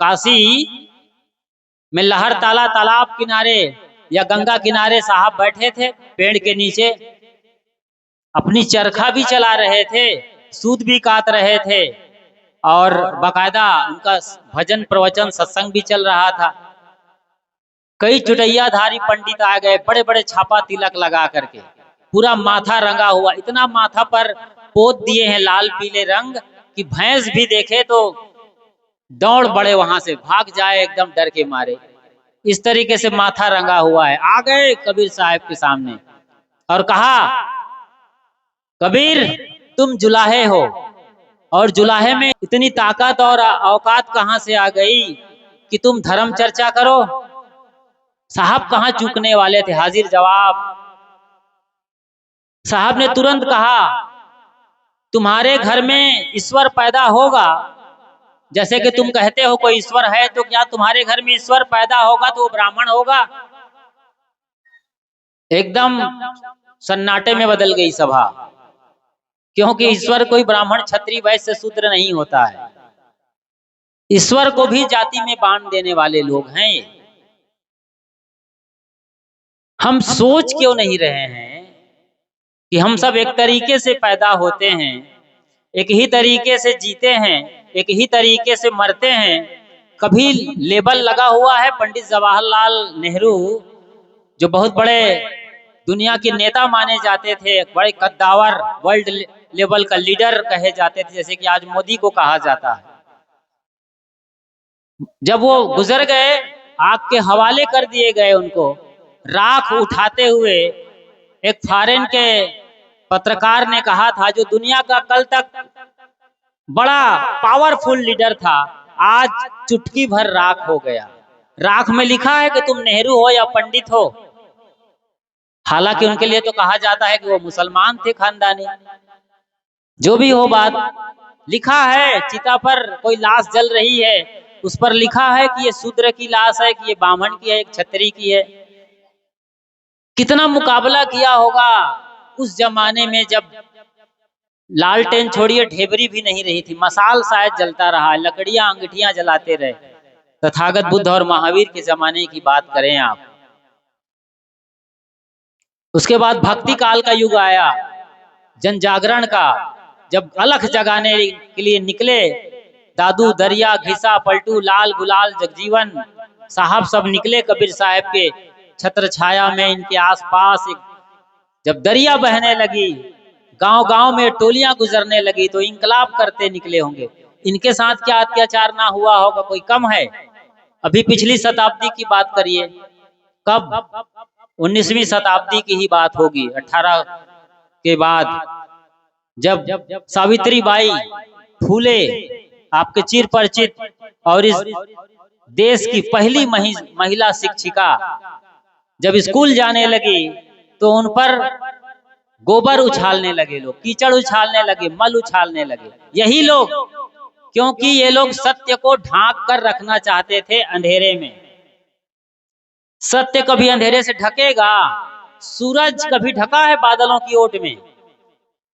काशी में लहर ताला तालाब किनारे या गंगा किनारे साहब बैठे थे पेड़ के नीचे, अपनी चरखा भी चला रहे थे, सूद भी काट रहे थे और बाकायदा उनका भजन प्रवचन सत्संग भी चल रहा था। कई चुटैयाधारी पंडित आ गए, बड़े बड़े छापा तिलक लगा करके, पूरा माथा रंगा हुआ, इतना माथा पर पोत दिए हैं लाल पीले रंग कि भैंस भी देखे तो दौड़ पड़े, वहां से भाग जाए एकदम डर के मारे। इस तरीके से माथा रंगा हुआ है। आ गए कबीर साहब के सामने और कहा, कबीर तुम जुलाहे हो और जुलाहे में इतनी ताकत और औकात कहां से आ गई कि तुम धर्म चर्चा करो। साहब कहां चूकने वाले थे, हाजिर जवाब। साहब ने तुरंत कहा, तुम्हारे घर में ईश्वर पैदा होगा, जैसे कि तुम कहते हो कोई ईश्वर है, तो क्या तुम्हारे घर में ईश्वर पैदा होगा तो वो ब्राह्मण होगा? एकदम सन्नाटे में बदल गई सभा, क्योंकि ईश्वर कोई ब्राह्मण क्षत्रिय वैश्य शूद्र नहीं होता है। ईश्वर को भी जाति में बांट देने वाले लोग हैं। हम सोच क्यों नहीं रहे हैं कि हम सब एक तरीके से पैदा होते हैं, एक ही तरीके से जीते हैं, एक ही तरीके से मरते हैं। कभी लेबल लगा हुआ है, पंडित जवाहरलाल नेहरू जो बहुत बड़े दुनिया के नेता माने जाते थे, बड़े कद्दावर, वर्ल्ड लेवल का लीडर कहे जाते थे, जैसे कि आज मोदी को कहा जाता है। जब वो गुजर गए, आग के हवाले कर दिए गए, उनको राख उठाते हुए एक फॉरेन के पत्रकार ने कहा था, जो दुनिया का कल तक बड़ा पावरफुल लीडर था, आज चुटकी भर राख हो गया। राख में लिखा है कि तुम नेहरू हो या पंडित हो। हालांकि उनके लिए तो कहा जाता है कि वो मुसलमान थे खानदानी। जो भी हो बात, लिखा है चिता पर कोई लाश जल रही है, उस पर लिखा है कि ये शूद्र की लाश है, कि ये ब्राह्मण की है, एक क्षत्रिय की है। कितना मुकाबला किया होगा उस जमाने में, जब लालटेन छोड़िए ढेबरी भी नहीं रही थी, मसाल शायद जलता रहा, लकड़ियां अंगीठियां जलाते रहे। तथागत बुद्ध और महावीर के जमाने की बात करें आप। उसके बाद भक्ति काल का युग आया, जन जागरण का, जब अलख जगाने के लिए निकले दादू दरिया घिसा पलटू लाल गुलाल जगजीवन साहब सब निकले कबीर साहब के छत्र छाया में। इनके आसपास जब दरिया बहने लगी, गांव गांव में टोलियां गुजरने लगी, तो इंकलाब करते निकले होंगे। इनके साथ क्या अत्याचार ना हुआ होगा, कोई कम है? अभी पिछली शताब्दी की बात करिए, कब 19वीं शताब्दी की ही बात होगी, 18 के बाद, जब सावित्री बाई फूले आपके चिर परिचित और इस देश की पहली महिला शिक्षिका जब स्कूल जाने लगी, तो उन पर गोबर उछालने लगे लोग, कीचड़ उछालने लगे, मल उछालने लगे। यही लोग, क्योंकि ये लोग सत्य को ढांक कर रखना चाहते थे अंधेरे में। सत्य कभी अंधेरे से ढकेगा? सूरज कभी ढका है बादलों की ओट में?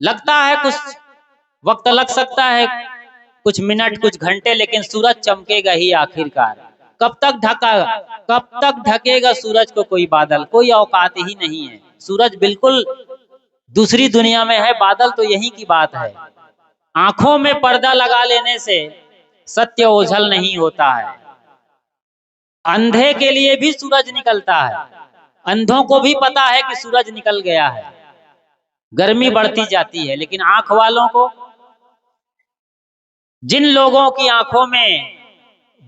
लगता है कुछ वक्त लग सकता है, कुछ मिनट, कुछ घंटे, लेकिन सूरज चमकेगा ही आखिरकार। कब तक ढकेगा सूरज को कोई बादल? कोई औकात ही नहीं है। सूरज बिल्कुल दूसरी दुनिया में है, बादल तो यही की बात है। आंखों में पर्दा लगा लेने से सत्य ओझल नहीं होता है। अंधे के लिए भी सूरज निकलता है, अंधों को भी पता है कि सूरज निकल गया है, गर्मी बढ़ती जाती है। लेकिन आंख वालों को, जिन लोगों की आंखों में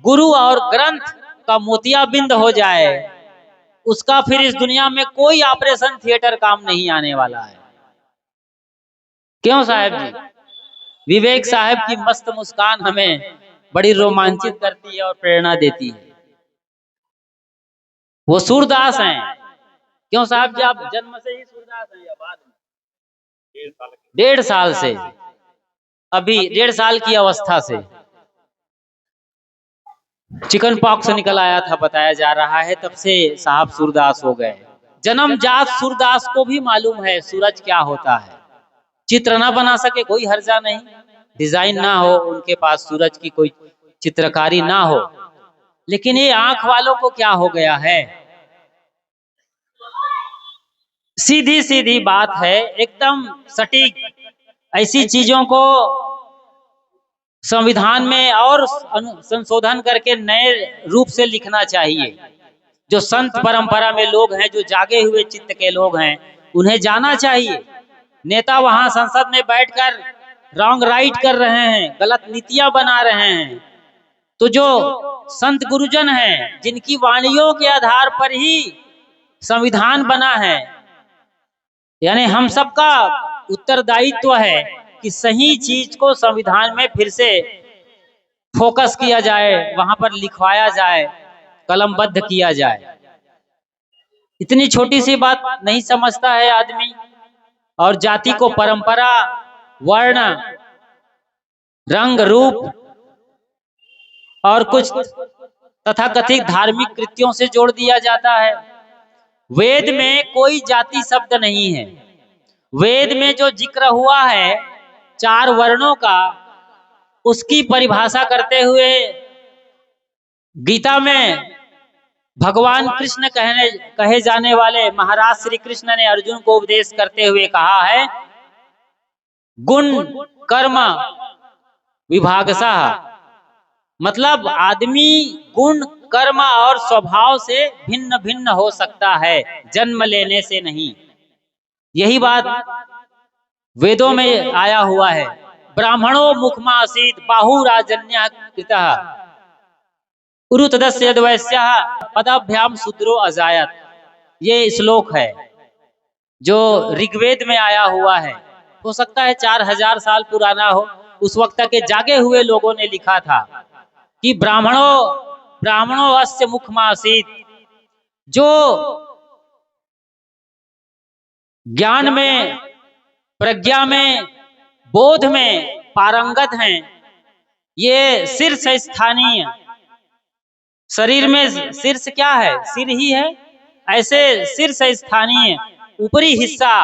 गुरु और ग्रंथ का मोतियाबिंद हो जाए, उसका फिर इस दुनिया में कोई ऑपरेशन थिएटर काम नहीं आने वाला है। क्यों साहब जी? विवेक साहब की मस्त मुस्कान हमें बड़ी रोमांचित करती है और प्रेरणा देती है। वो सूरदास हैं। क्यों साहब जी, आप जन्म से ही सूरदास हैं या बाद में? 1.5 साल से, अभी 1.5 साल की अवस्था से चिकन पॉक्स निकल आया था, बताया जा रहा है, तब से साहब सूरदास हो गए। जन्मजात सूरदास को भी मालूम है सूरज क्या होता है। चित्र ना बना सके कोई हर्जा नहीं, डिजाइन ना हो उनके पास, सूरज की कोई चित्रकारी ना हो, लेकिन ये आंख वालों को क्या हो गया है? सीधी सीधी बात है, एकदम सटीक। ऐसी चीजों को संविधान में और संशोधन करके नए रूप से लिखना चाहिए। जो संत परंपरा में लोग हैं, जो जागे हुए चित्त के लोग हैं, उन्हें जाना चाहिए। नेता वहां संसद में बैठकर रॉन्ग राइट कर रहे हैं, गलत नीतियां बना रहे हैं। तो जो संत गुरुजन हैं, जिनकी वाणियों के आधार पर ही संविधान बना है, यानी हम सबका उत्तरदायित्व है कि सही चीज को संविधान में फिर से फोकस किया जाए, वहां पर लिखवाया जाए, कलमबद्ध किया जाए। इतनी छोटी सी बात नहीं समझता है आदमी। और जाति को परंपरा, वर्ण, रंग, रूप और कुछ तथाकथित धार्मिक कृत्यों से जोड़ दिया जाता है। वेद में कोई जाति शब्द नहीं है। वेद में जो जिक्र हुआ है 4 वर्णों का, उसकी परिभाषा करते हुए गीता में भगवान कृष्ण कहे जाने वाले महाराज श्री कृष्ण ने अर्जुन को उपदेश करते हुए कहा है, गुण कर्म विभागशः, मतलब आदमी गुण, कर्म और स्वभाव से भिन्न भिन्न हो सकता है, जन्म लेने से नहीं। यही बात वेदों में आया हुआ है। ब्राह्मणों मुखमासीत बाहुराजन्य कृतः उरुतदस्य यद्वैस्यः पदाभ्याम शूद्रो अजायत। ये श्लोक है जो ऋग्वेद में आया हुआ है। हो सकता है 4000 साल पुराना हो। उस वक्त के जागे हुए लोगों ने लिखा था कि ब्राह्मणों अस्य मुखमासीत, जो ज्ञान में, प्रज्ञा में, बोध में पारंगत हैं, ये शीर्ष स्थानीय, शरीर में शीर्ष क्या है? सिर ही है। ऐसे शीर्ष स्थानीय ऊपरी हिस्सा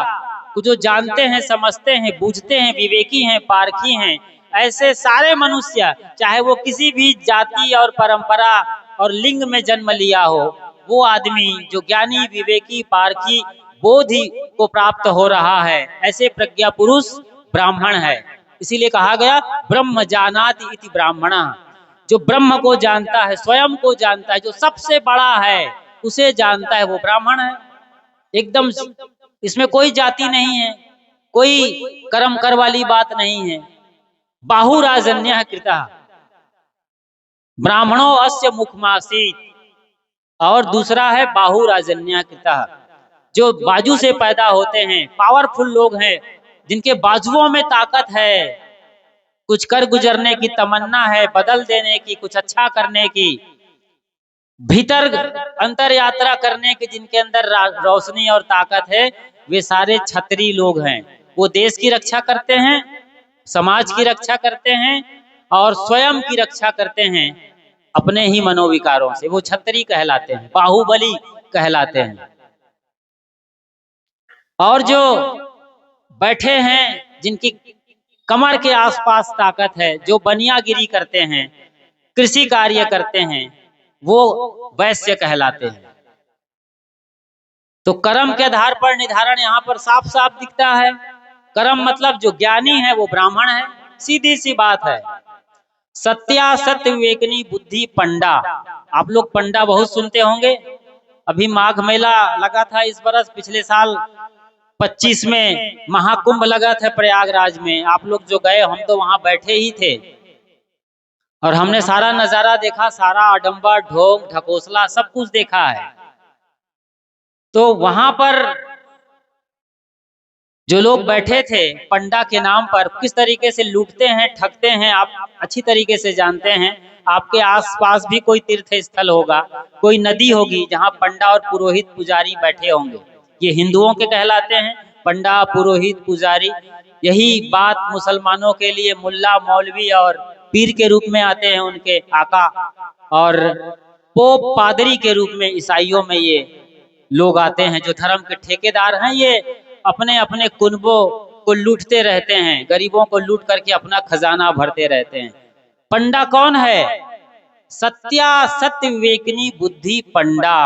को जो जानते हैं, समझते हैं, बूझते हैं, विवेकी हैं, पारखी हैं, ऐसे सारे मनुष्य, चाहे वो किसी भी जाति और परंपरा और लिंग में जन्म लिया हो, वो आदमी जो ज्ञानी, विवेकी, पारखी, बोधि को प्राप्त हो रहा है, ऐसे प्रज्ञा पुरुष ब्राह्मण है। इसीलिए कहा गया ब्रह्म जानाति इति ब्राह्मणः। जो ब्रह्म को जानता है, स्वयं को जानता है, जो सबसे बड़ा है उसे जानता है, वो ब्राह्मण है। एकदम इसमें कोई जाति नहीं है, कोई कर्म कर वाली बात नहीं है। बाहुराजन्य कृतः ब्राह्मणों अस्य मुखमासीत, और दूसरा है बाहुराजन्य कृतः, जो बाजू से पैदा होते हैं, पावरफुल लोग हैं, जिनके बाजुओं में ताकत है, कुछ कर गुजरने की तमन्ना है, बदल देने की, कुछ अच्छा करने की, भीतर अंतर यात्रा करने की, जिनके अंदर रोशनी और ताकत है, वे सारे क्षत्रिय लोग हैं। वो देश की रक्षा करते हैं, समाज की रक्षा करते हैं और स्वयं की रक्षा करते हैं अपने ही मनोविकारों से। वो क्षत्रिय कहलाते हैं, बाहुबली कहलाते हैं। और जो बैठे हैं, जिनकी कमर के आसपास ताकत है, जो बनियागिरी करते हैं, कृषि कार्य करते हैं, वो वैश्य कहलाते हैं। तो कर्म के आधार पर निर्धारण यहाँ पर साफ साफ दिखता है। कर्म मतलब जो ज्ञानी है वो ब्राह्मण है, सीधी सी बात है। सत्या सत्य विवेकनी बुद्धि पंडा। आप लोग पंडा बहुत सुनते होंगे। अभी माघ मेला लगा था इस बरस, पिछले साल 25 में महाकुंभ लगा था प्रयागराज में। आप लोग जो गए, हम तो वहां बैठे ही थे और हमने सारा नजारा देखा, सारा आडंबर, ढोंग, ढकोसला सब कुछ देखा है। तो वहां पर जो लोग बैठे थे पंडा के नाम पर, किस तरीके से लूटते हैं, ठगते हैं, आप अच्छी तरीके से जानते हैं। आपके आसपास भी कोई तीर्थ स्थल होगा, कोई नदी होगी जहां पंडा और पुरोहित पुजारी बैठे होंगे। ये हिंदुओं के कहलाते हैं, पंडा, पुरोहित, पुजारी। यही बात मुसलमानों के लिए मुल्ला, मौलवी और पीर के रूप में आते हैं उनके आका, और पोप, पादरी के रूप में ईसाइयों में ये लोग आते हैं जो धर्म के ठेकेदार हैं। ये अपने अपने कुनबों को लूटते रहते हैं, गरीबों को लूट करके अपना खजाना भरते रहते हैं। पंडा कौन है? सत्या सत्य विवेकनी बुद्धि पंडा।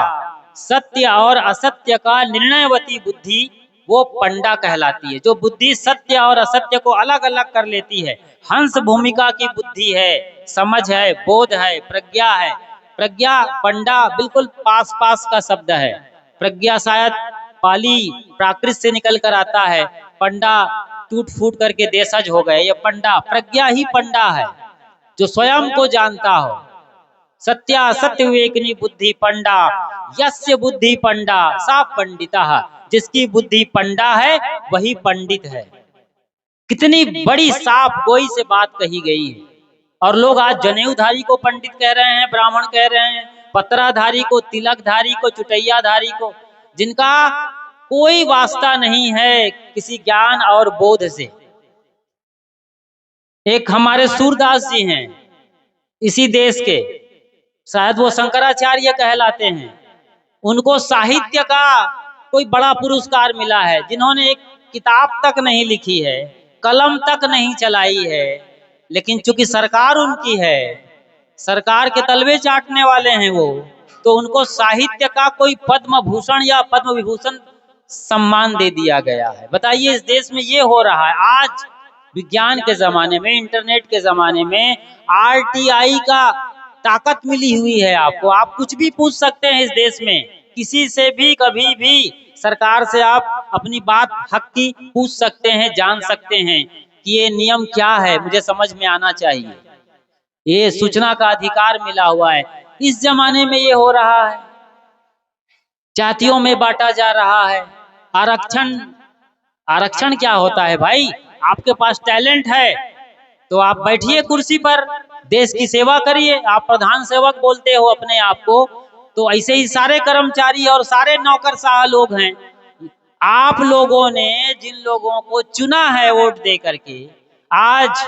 सत्य और असत्य का निर्णयवती बुद्धि वो पंडा कहलाती है। जो बुद्धि सत्य और असत्य को अलग अलग कर लेती है, हंस भूमिका की बुद्धि है, समझ है, बोध है, प्रज्ञा है। प्रज्ञा पंडा बिल्कुल पास पास का शब्द है। प्रज्ञा शायद पाली प्राकृत से निकल कर आता है, पंडा टूट फूट करके देशज हो गए। ये पंडा, प्रज्ञा ही पंडा है, जो स्वयं को जानता हो। सत्या सत्य विवेकनी बुद्धि पंडा, यस्य बुद्धि पंडा सा पंडितः। जिसकी बुद्धि पंडा है वही पंडित है। कितनी बड़ी साफ गोई से बात कही गई है। और लोग आज जनेऊधारी को पंडित कह रहे हैं, ब्राह्मण कह रहे हैं, पत्राधारी को, तिलकधारी को, चुटैयाधारी को, जिनका कोई वास्ता नहीं है किसी ज्ञान और बोध से। एक हमारे सूरदास जी हैं इसी देश के, शायद वो शंकराचार्य कहलाते हैं। उनको साहित्य का कोई बड़ा पुरस्कार मिला है, जिन्होंने एक किताब तक नहीं लिखी है, कलम तक नहीं चलाई है, लेकिन चूंकि सरकार उनकी है, सरकार के तलवे चाटने वाले हैं वो, तो उनको साहित्य का कोई पद्म भूषण या पद्म विभूषण सम्मान दे दिया गया है। बताइए, इस देश में ये हो रहा है। आज विज्ञान के जमाने में, इंटरनेट के जमाने में RTI का ताकत मिली हुई है आपको। आप कुछ भी पूछ सकते हैं इस देश में, किसी से भी कभी भी सरकार से आप अपनी बात हक की पूछ सकते हैं, जान सकते हैं कि ये नियम क्या है, मुझे समझ में आना चाहिए। ये सूचना का अधिकार मिला हुआ है। इस जमाने में ये हो रहा है, जातियों में बांटा जा रहा है। आरक्षण, आरक्षण क्या होता है भाई? आपके पास टैलेंट है तो आप बैठिए कुर्सी पर, देश की सेवा करिए। आप प्रधान सेवक बोलते हो अपने आप को, तो ऐसे ही सारे कर्मचारी और सारे नौकरशाह लोग हैं। आप लोगों ने जिन लोगों को चुना है वोट दे करके, आज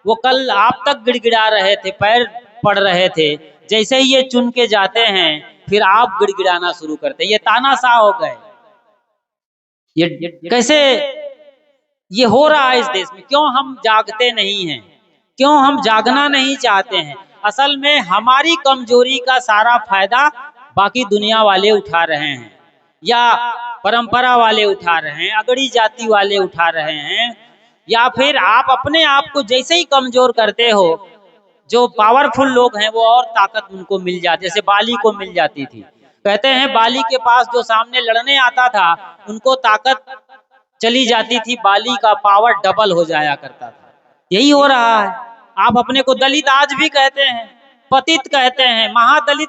वो कल आप तक गिड़गिड़ा रहे थे, पैर पड़ रहे थे, जैसे ही ये चुन के जाते हैं फिर आप गिड़गिड़ाना शुरू करते। ये तानाशाह हो गए। ये कैसे ये हो रहा है इस देश में? क्यों हम जागते नहीं हैं? क्यों हम जागना नहीं चाहते हैं? असल में हमारी कमजोरी का सारा फायदा बाकी दुनिया वाले उठा रहे हैं, या परंपरा वाले उठा रहे हैं, अगड़ी जाति वाले उठा रहे हैं, या फिर आप अपने आप को जैसे ही कमजोर करते हो, जो पावरफुल लोग हैं वो और ताकत उनको मिल जाती, जैसे बाली को मिल जाती थी। कहते हैं बाली के पास जो सामने लड़ने आता था उनको ताकत चली जाती थी, बाली का पावर डबल हो जाया करता था। यही हो रहा है। आप अपने को दलित आज भी कहते हैं, पतित कहते हैं, महादलित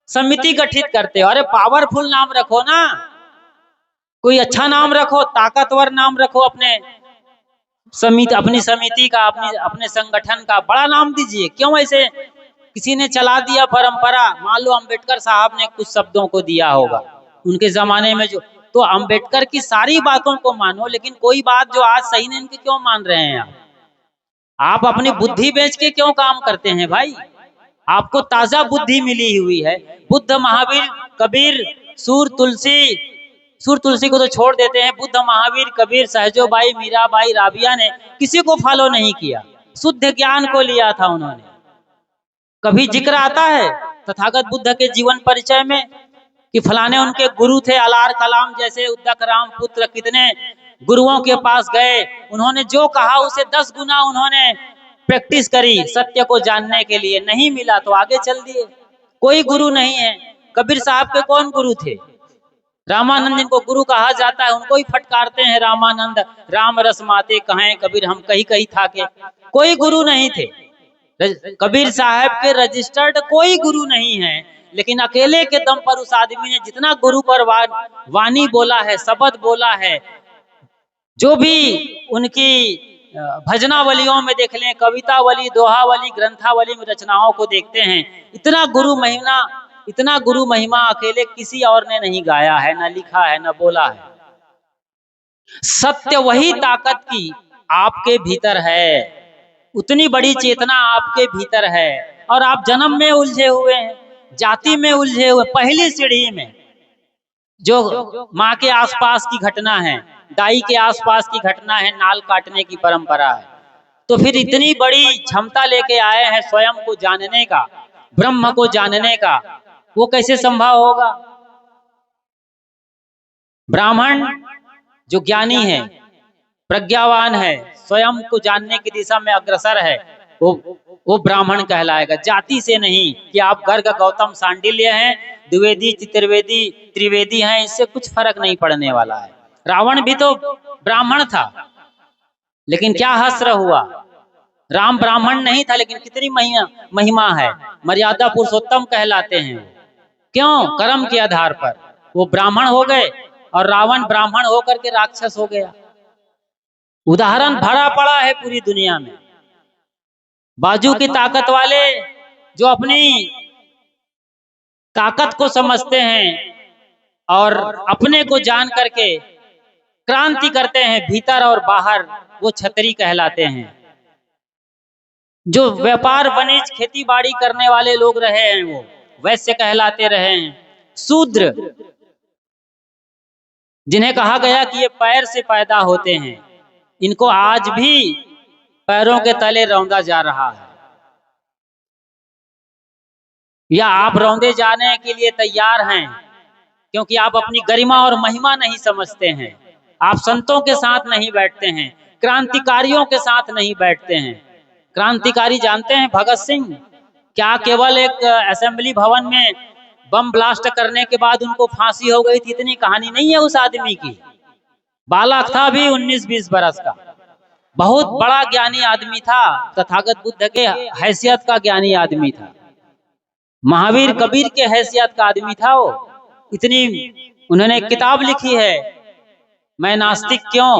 समिति गठित करते हो। अरे पावरफुल नाम रखो ना, कोई अच्छा नाम रखो, ताकतवर नाम रखो, अपने समिति, अपनी समिति का, अपने संगठन का बड़ा नाम दीजिए। क्यों ऐसे किसी ने चला दिया परंपरा? मान लो अम्बेडकर साहब ने कुछ शब्दों को दिया होगा उनके जमाने में, जो तो अम्बेडकर की सारी बातों को मानो, लेकिन कोई बात जो आज सही नहीं, इनकी क्यों मान रहे हैं आप अपनी बुद्धि बेच के क्यों काम करते हैं भाई? आपको ताजा बुद्धि मिली हुई है। बुद्ध, महावीर, कबीर, सूर तुलसी को तो छोड़ देते हैं। बुद्ध, महावीर, कबीर, सहजोबाई, मीराबाई, राबिया ने किसी को फॉलो नहीं किया, शुद्ध ज्ञान को लिया था उन्होंने। कभी जिक्र आता है तथागत बुद्ध के जीवन परिचय में कि फलाने उनके गुरु थे, अलार कलाम जैसे उद्दक राम पुत्र कितने गुरुओं के पास गए, उन्होंने जो कहा उसे 10 गुना उन्होंने प्रैक्टिस करी सत्य को जानने के लिए, नहीं मिला तो आगे चल दिए। कोई गुरु नहीं है। कबीर साहब के कौन गुरु थे? रामानंद जिनको गुरु कहा जाता है उनको ही फटकारते हैं रामानंद, राम रस माते कहें कबीर हम कहीं कहीं था के। कोई गुरु नहीं थे। कबीर साहब के रजिस्टर्ड कोई गुरु नहीं है, लेकिन अकेले के दम पर उस आदमी ने जितना गुरु पर वाणी बोला है, शब्द बोला है, जो भी उनकी भजनावलियों में देख लें, कवितावली, दोहावली, ग्रंथावली में रचनाओं को देखते हैं, इतना गुरु महिमा अकेले किसी और ने नहीं गाया है, न लिखा है, न बोला है। सत्य वही ताकत की आपके भीतर है, उतनी बड़ी चेतना आपके भीतर है, और आप जन्म में उलझे हुए हैं, जाति में उलझे हुए। पहली सीढ़ी में जो माँ के आसपास की घटना है, दाई के आसपास की घटना है, नाल काटने की परंपरा है, तो फिर इतनी बड़ी क्षमता लेके आए हैं स्वयं को जानने का, ब्रह्म को जानने का, वो कैसे संभव होगा? ब्राह्मण जो ज्ञानी है, प्रज्ञावान है, स्वयं को जानने की दिशा में अग्रसर है, वो ब्राह्मण कहलाएगा, जाति से नहीं कि आप गर्ग गौतम सांडिल्य हैं, द्विवेदी चतुर्वेदी त्रिवेदी हैं, इससे कुछ फर्क नहीं पड़ने वाला है। रावण भी तो ब्राह्मण था, लेकिन क्या हश्र हुआ। राम ब्राह्मण नहीं था, लेकिन कितनी महिमा है, मर्यादा पुरुषोत्तम कहलाते हैं। क्यों? कर्म के आधार पर वो ब्राह्मण हो गए और रावण ब्राह्मण होकर के राक्षस हो गया। उदाहरण भरा पड़ा है पूरी दुनिया में। बाजू की ताकत वाले जो अपनी ताकत को समझते हैं और अपने को जान करके क्रांति करते हैं भीतर और बाहर, वो क्षत्रिय कहलाते हैं। जो व्यापार वाणिज्य खेती बाड़ी करने वाले लोग रहे हैं, वो वैश्य कहलाते रहे हैं। शूद्र जिन्हें कहा गया कि ये पैर से पैदा होते हैं, इनको आज भी पैरों के तले रौंदा जा रहा है। या आप रौंदे जाने के लिए तैयार हैं, क्योंकि आप अपनी गरिमा और महिमा नहीं समझते हैं। आप संतों के साथ नहीं बैठते हैं, क्रांतिकारियों के साथ नहीं बैठते हैं। क्रांतिकारी जानते हैं भगत सिंह, क्या केवल एक असेंबली भवन में बम ब्लास्ट करने के बाद उनको फांसी हो गई थी, इतनी कहानी नहीं है उस आदमी की। बालक था भी 19-20 बरस का, बहुत बड़ा ज्ञानी आदमी था, तथागत बुद्ध के हैसियत का ज्ञानी आदमी था, महावीर कबीर के हैसियत का आदमी था वो। इतनी उन्होंने किताब लिखी है, मैं नास्तिक क्यों।